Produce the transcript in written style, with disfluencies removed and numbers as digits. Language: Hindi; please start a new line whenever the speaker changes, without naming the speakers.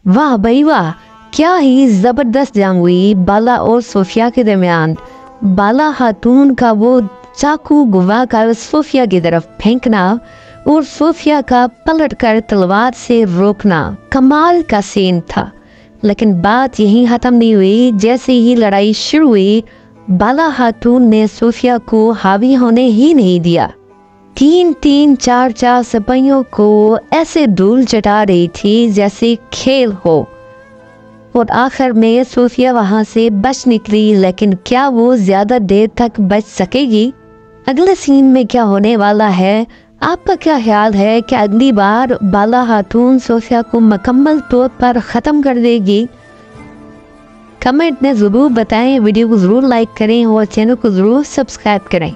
वाह भाई वाह, क्या ही जबरदस्त जंग हुई बाला और सोफिया के दरमियान। बाला खातून का वो चाकू गुवा कर सोफिया की तरफ फेंकना और सोफिया का पलट कर तलवार से रोकना कमाल का सीन था। लेकिन बात यहीं खत्म नहीं हुई। जैसे ही लड़ाई शुरू हुई, बाला खातून ने सोफिया को हावी होने ही नहीं दिया। 3-3, 4-4 सिपाहियों को ऐसे धूल चटा रही थी जैसे खेल हो। और आखिर में सोफिया वहां से बच निकली, लेकिन क्या वो ज्यादा देर तक बच सकेगी? अगले सीन में क्या होने वाला है? आपका क्या ख्याल है कि अगली बार बाला खातून सोफिया को मुकम्मल तौर पर ख़त्म कर देगी? कमेंट में ज़रूर बताएं। वीडियो को ज़रूर लाइक करें और चैनल को ज़रूर सब्सक्राइब करें।